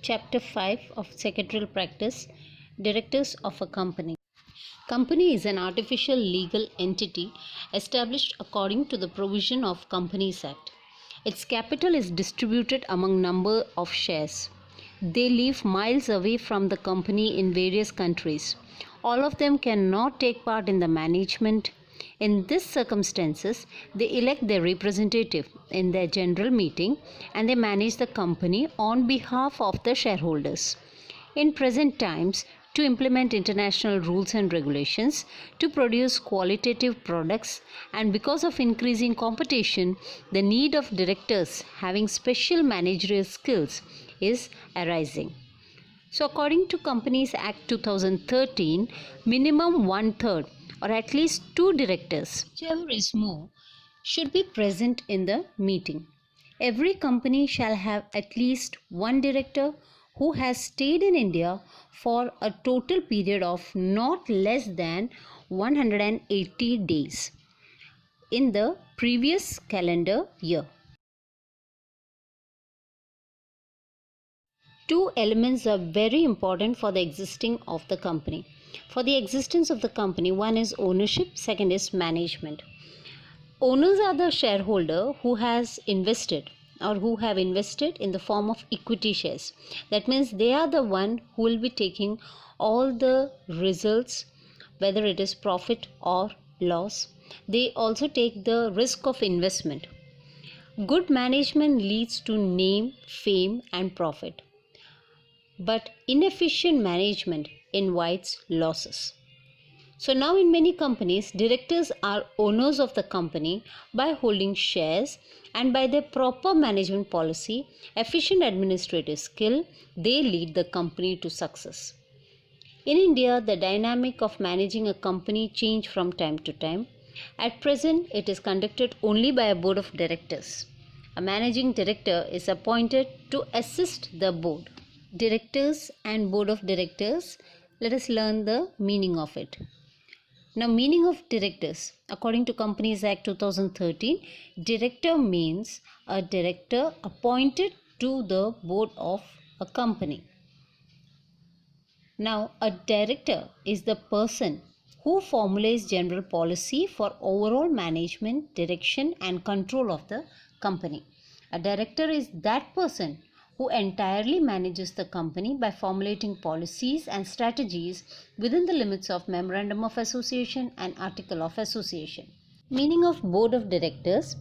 Chapter 5 of Secretarial Practice, Directors of a Company. Company is an artificial legal entity established according to the provision of Companies Act. Its capital is distributed among number of shares. They live miles away from the company in various countries. All of them cannot take part in the management. In these circumstances, they elect their representative in their general meeting and they manage the company on behalf of the shareholders. In present times, to implement international rules and regulations, to produce qualitative products, and because of increasing competition, the need of directors having special managerial skills is arising. So according to Companies Act 2013, minimum one-third or at least two directors, whichever is more, should be present in the meeting. Every company shall have at least one director who has stayed in India for a total period of not less than 180 days in the previous calendar year. Two elements are very important for the existing of the company. For the existence of the company, one is ownership, second is management. Owners are the shareholder who has invested or who have invested in the form of equity shares. That means they are the one who will be taking all the results, whether it is profit or loss. They also take the risk of investment. Good management leads to name, fame and profit. But inefficient management invites losses. So now in many companies, directors are owners of the company by holding shares, and by their proper management policy, efficient administrative skill, they lead the company to success. In India, the dynamic of managing a company change from time to time. At present, it is conducted only by a board of directors. A managing director is appointed to assist the board. Directors and board of directors, let us learn the meaning of it. Now, meaning of directors. According to Companies Act 2013, director means a director appointed to the board of a company. Now, a director is the person who formulates general policy for overall management, direction and control of the company. A director is that person who entirely manages the company by formulating policies and strategies within the limits of Memorandum of Association and Article of Association. Meaning of Board of Directors.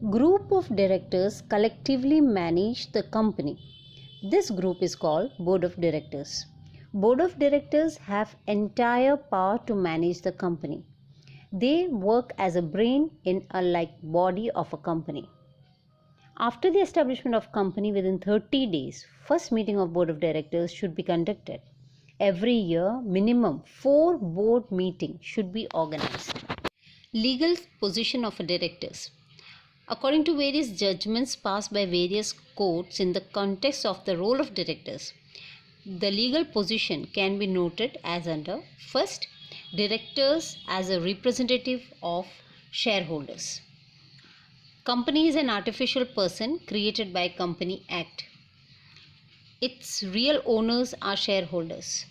Group of directors collectively manage the company. This group is called Board of Directors. Board of Directors have entire power to manage the company. They work as a brain in a like body of a company. After the establishment of company within 30 days, first meeting of board of directors should be conducted. Every year, minimum 4 board meetings should be organized. Legal position of directors. According to various judgments passed by various courts in the context of the role of directors, the legal position can be noted as under: first, directors as a representative of shareholders. Company is an artificial person created by Company Act. Its real owners are shareholders.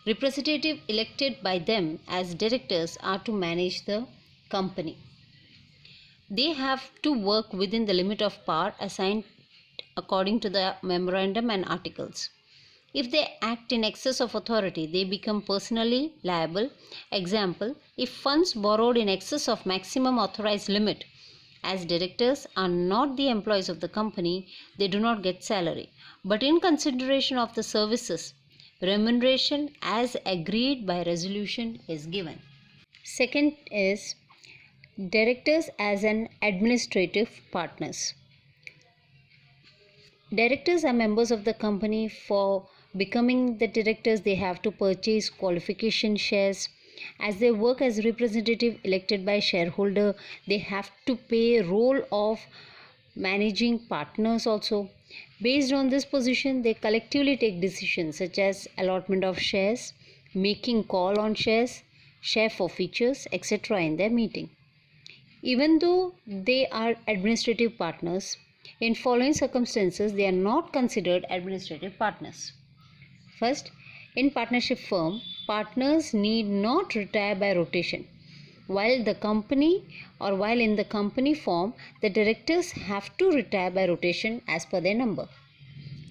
Representatives elected by them as directors are to manage the company. They have to work within the limit of power assigned according to the memorandum and articles. If they act in excess of authority, they become personally liable. Example, if funds borrowed in excess of maximum authorized limit, as directors are not the employees of the company, they do not get salary. But in consideration of the services, remuneration as agreed by resolution is given. Second is directors as an administrative partners. Directors are members of the company. For becoming the directors, they have to purchase qualification shares. As they work as representative elected by shareholder, they have to play role of managing partners also. Based on this position, they collectively take decisions such as allotment of shares, making call on shares, share forfeitures, etc. in their meeting. Even though they are administrative partners, In following circumstances, they are not considered administrative partners. First, in partnership firm, partners need not retire by rotation. While in the company form, the directors have to retire by rotation as per their number.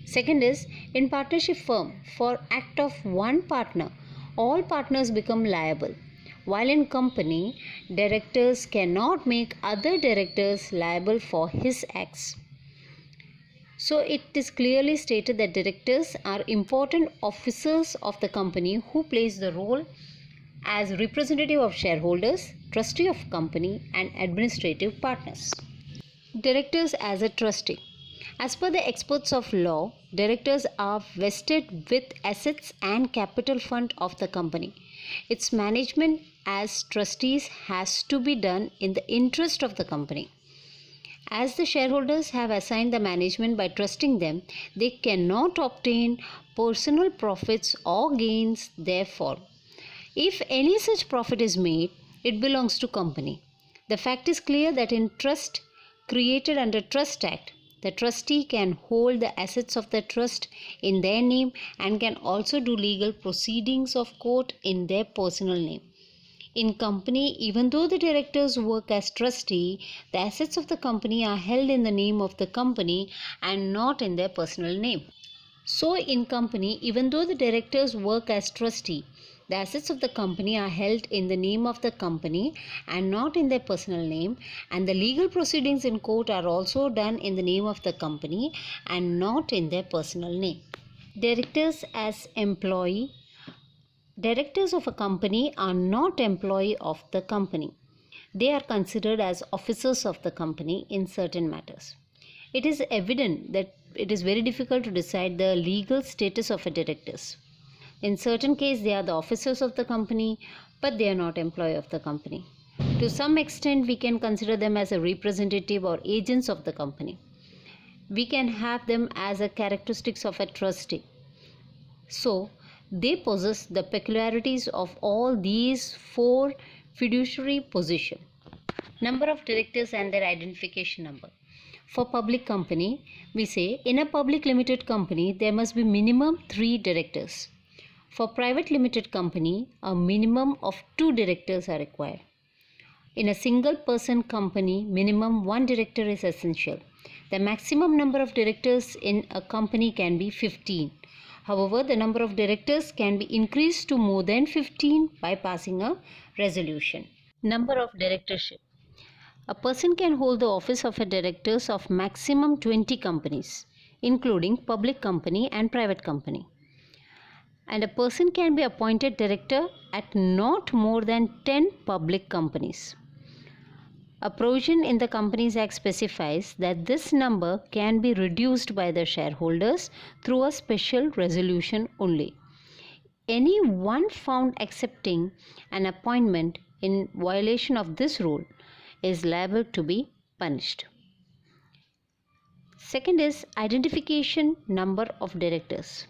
Second is, in partnership firm, for act of one partner, all partners become liable. While in company, directors cannot make other directors liable for his acts. So it is clearly stated that directors are important officers of the company who plays the role as representative of shareholders, trustee of company and administrative partners. Directors as a trustee. As per the experts of law, directors are vested with assets and capital fund of the company. Its management as trustees has to be done in the interest of the company. As the shareholders have assigned the management by trusting them, they cannot obtain personal profits or gains therefore. If any such profit is made, it belongs to company. The fact is clear that in trust created under Trust Act, the trustee can hold the assets of the trust in their name and can also do legal proceedings of court in their personal name. In company, even though the directors work as trustee, the assets of the company are held in the name of the company and not in their personal name. So in company, even though the directors work as trustee, the assets of the company are held in the name of the company and not in their personal name, and the legal proceedings in court are also done in the name of the company and not in their personal name. Directors as employee. Directors of a company are not employee of the company. They are considered as officers of the company in certain matters. It is evident that it is very difficult to decide the legal status of a directors. In certain cases, they are the officers of the company, but they are not employee of the company. To some extent, we can consider them as a representative or agents of the company. We can have them as a characteristics of a trustee. So, they possess the peculiarities of all these four fiduciary positions. Number of directors and their identification number. For public company, we say in a public limited company, there must be minimum 3 directors. For private limited company, a minimum of 2 directors are required. In a single person company, minimum 1 director is essential. The maximum number of directors in a company can be 15. However, the number of directors can be increased to more than 15 by passing a resolution. Number of directorship. A person can hold the office of a director of maximum 20 companies, including public company and private company. And a person can be appointed director at not more than 10 public companies. A provision in the Companies Act specifies that this number can be reduced by the shareholders through a special resolution only. Any one found accepting an appointment in violation of this rule is liable to be punished. Second is identification number of directors.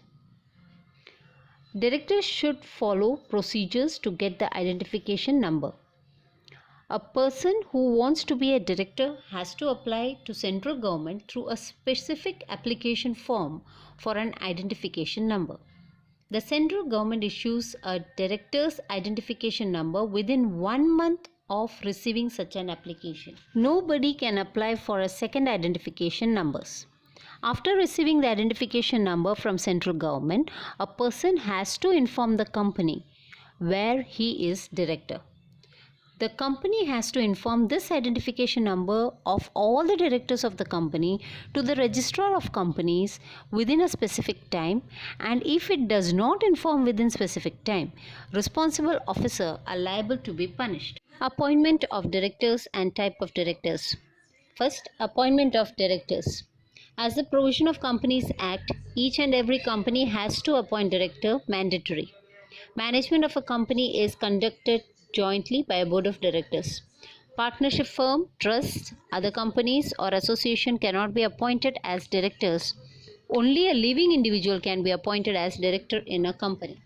Directors should follow procedures to get the identification number. A person who wants to be a director has to apply to central government through a specific application form for an identification number. The central government issues a director's identification number within 1 month of receiving such an application. Nobody can apply for a second identification numbers. After receiving the identification number from central government, a person has to inform the company where he is director. The company has to inform this identification number of all the directors of the company to the registrar of companies within a specific time, and if it does not inform within specific time, responsible officer are liable to be punished. Appointment of directors and type of directors. First, appointment of directors. As the provision of Companies Act, each and every company has to appoint director mandatory. Management of a company is conducted jointly by a board of directors. Partnership firm, trusts, other companies or association cannot be appointed as directors. Only a living individual can be appointed as director in a company.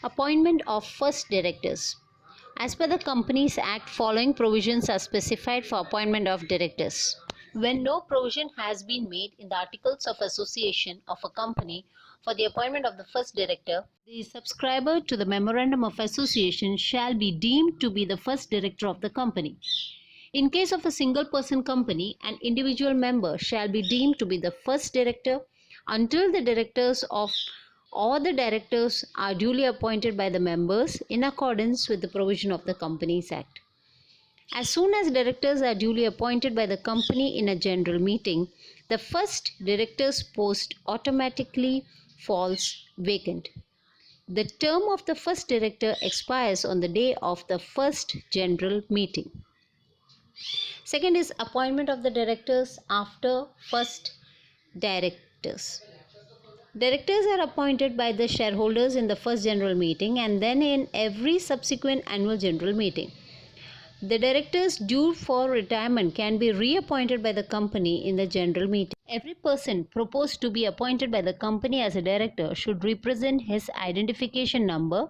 Appointment of first directors. As per the Companies Act, following provisions are specified for appointment of directors. When no provision has been made in the Articles of Association of a company for the appointment of the first director, the subscriber to the Memorandum of Association shall be deemed to be the first director of the company. In case of a single person company, an individual member shall be deemed to be the first director until the directors of or the directors are duly appointed by the members in accordance with the provision of the Companies Act. As soon as directors are duly appointed by the company in a general meeting, the first director's post automatically falls vacant. The term of the first director expires on the day of the first general meeting. Second is appointment of the directors after first directors. Directors are appointed by the shareholders in the first general meeting and then in every subsequent annual general meeting. The directors due for retirement can be reappointed by the company in the general meeting. Every person proposed to be appointed by the company as a director should represent his identification number,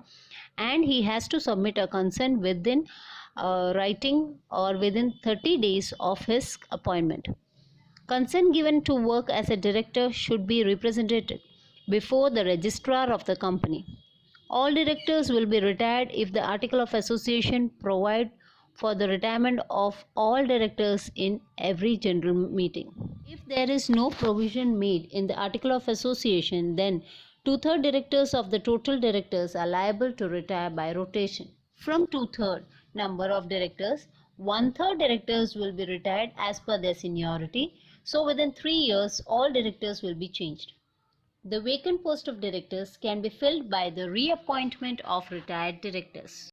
and he has to submit a consent within writing or within 30 days of his appointment. Consent given to work as a director should be represented before the registrar of the company. All directors will be retired if the Article of Association provide for the retirement of all directors in every general meeting. If there is no provision made in the Article of Association, then two-thirds directors of the total directors are liable to retire by rotation. From two-thirds number of directors, one-third directors will be retired as per their seniority. So within 3 years, all directors will be changed. The vacant post of directors can be filled by the reappointment of retired directors.